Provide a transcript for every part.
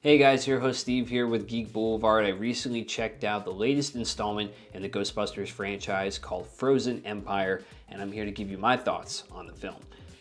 Hey guys, your host Steve here with Geek Boulevard. I recently checked out the latest installment in the Ghostbusters franchise called Frozen Empire, and I'm here to give you my thoughts on the film.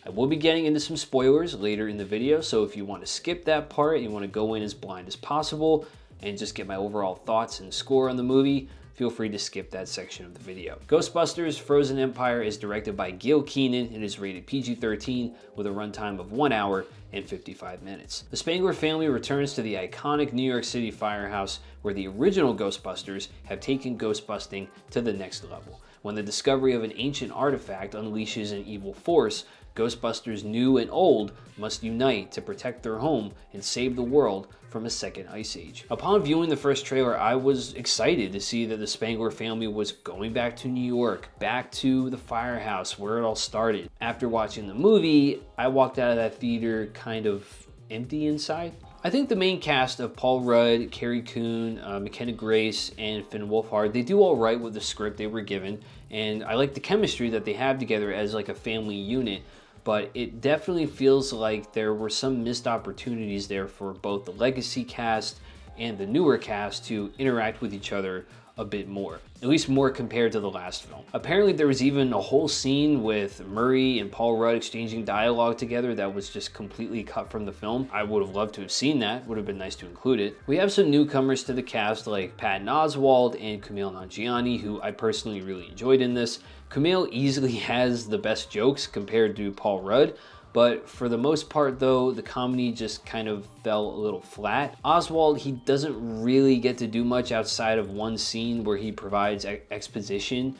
I will be getting into some spoilers later in the video, so if you want to skip that part, you want to go in as blind as possible and just get my overall thoughts and score on the movie, feel free to skip that section of the video. Ghostbusters Frozen Empire is directed by Gil Kenan and is rated PG-13 with a runtime of 1 hour and 55 minutes. The Spangler family returns to the iconic New York City firehouse where the original Ghostbusters have taken ghostbusting to the next level. When the discovery of an ancient artifact unleashes an evil force, Ghostbusters new and old must unite to protect their home and save the world from a second ice age. Upon viewing the first trailer, I was excited to see that the Spangler family was going back to New York, back to the firehouse where it all started. After watching the movie, I walked out of that theater kind of empty inside. I think the main cast of Paul Rudd, Carrie Coon, McKenna Grace, and Finn Wolfhard, they do all right with the script they were given, and I like the chemistry that they have together as like a family unit. But it definitely feels like there were some missed opportunities there for both the legacy cast and the newer cast to interact with each other a bit more, at least more compared to the last film. Apparently there was even a whole scene with Murray and Paul Rudd exchanging dialogue together that was just completely cut from the film. I would have loved to have seen that, would have been nice to include it. We have some newcomers to the cast like Patton Oswalt and Kumail Nanjiani, who I personally really enjoyed in this. Kumail easily has the best jokes compared to Paul Rudd, but for the most part though, the comedy just kind of fell a little flat. Oswald, he doesn't really get to do much outside of one scene where he provides exposition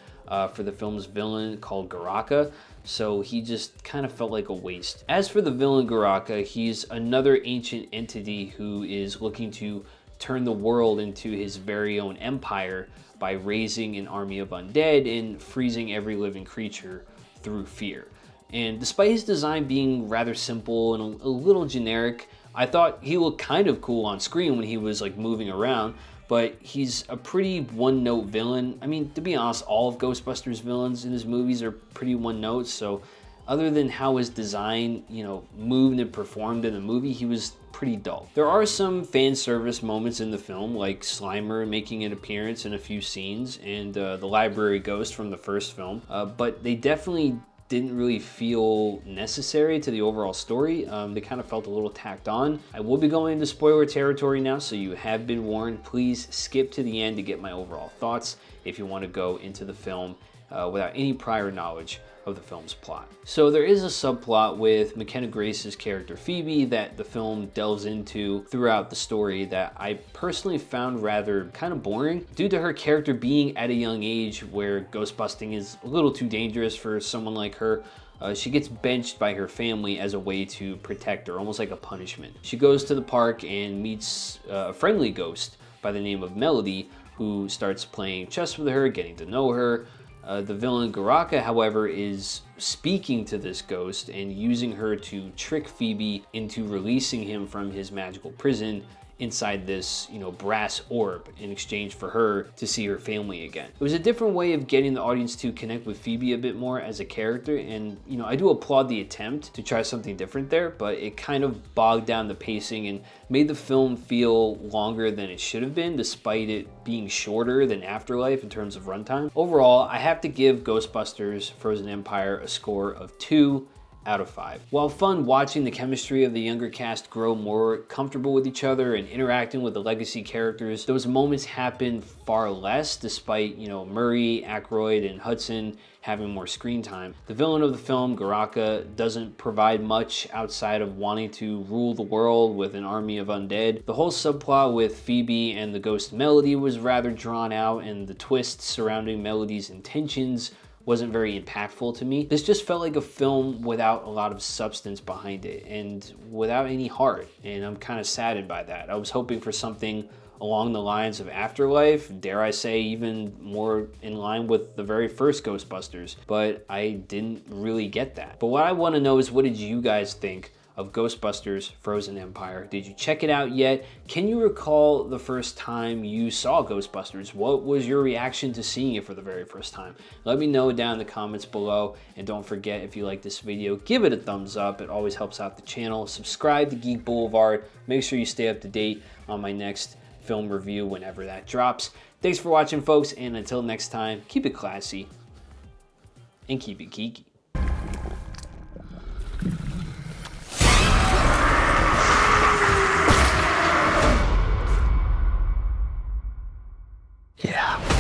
for the film's villain called Garaka, so he just kind of felt like a waste. As for the villain Garaka, he's another ancient entity who is looking to turn the world into his very own empire by raising an army of undead and freezing every living creature through fear. And despite his design being rather simple and a little generic, I thought he looked kind of cool on screen when he was like moving around, but he's a pretty one-note villain. I mean, to be honest, all of Ghostbusters villains in his movies are pretty one-note, so other than how his design, moved and performed in the movie, he was pretty dull. There are some fan service moments in the film, like Slimer making an appearance in a few scenes and the library ghost from the first film, but they definitely didn't really feel necessary to the overall story. They kind of felt a little tacked on. I will be going into spoiler territory now, so you have been warned. Please skip to the end to get my overall thoughts if you want to go into the film without any prior knowledge of the film's plot. So there is a subplot with McKenna Grace's character Phoebe that the film delves into throughout the story that I personally found rather kind of boring due to her character being at a young age where ghostbusting is a little too dangerous for someone like her. She gets benched by her family as a way to protect her, almost like a punishment. She goes to the park and meets a friendly ghost by the name of Melody, who starts playing chess with her, getting to know her. The villain Garaka, however, is speaking to this ghost and using her to trick Phoebe into releasing him from his magical prison inside this, brass orb in exchange for her to see her family again. It was a different way of getting the audience to connect with Phoebe a bit more as a character, and I do applaud the attempt to try something different there, but it kind of bogged down the pacing and made the film feel longer than it should have been, despite it being shorter than Afterlife in terms of runtime. Overall, I have to give Ghostbusters Frozen Empire a score of 2 out of 5. While fun watching the chemistry of the younger cast grow more comfortable with each other and interacting with the legacy characters, those moments happen far less despite, Murray, Aykroyd, and Hudson having more screen time. The villain of the film, Garaka, doesn't provide much outside of wanting to rule the world with an army of undead. The whole subplot with Phoebe and the ghost Melody was rather drawn out, and the twists surrounding Melody's intentions wasn't very impactful to me. This just felt like a film without a lot of substance behind it and without any heart, and I'm kind of saddened by that. I was hoping for something along the lines of Afterlife, dare I say even more in line with the very first Ghostbusters, but I didn't really get that. But what I want to know is, what did you guys think of Ghostbusters Frozen Empire. Did you check it out yet? Can you recall the first time you saw Ghostbusters? What was your reaction to seeing it for the very first time? Let me know down in the comments below, and don't forget, if you like this video, give it a thumbs up. It always helps out the channel. Subscribe to Geek Boulevard. Make sure you stay up to date on my next film review whenever that drops. Thanks for watching, folks, and until next time, keep it classy and keep it geeky. Yeah.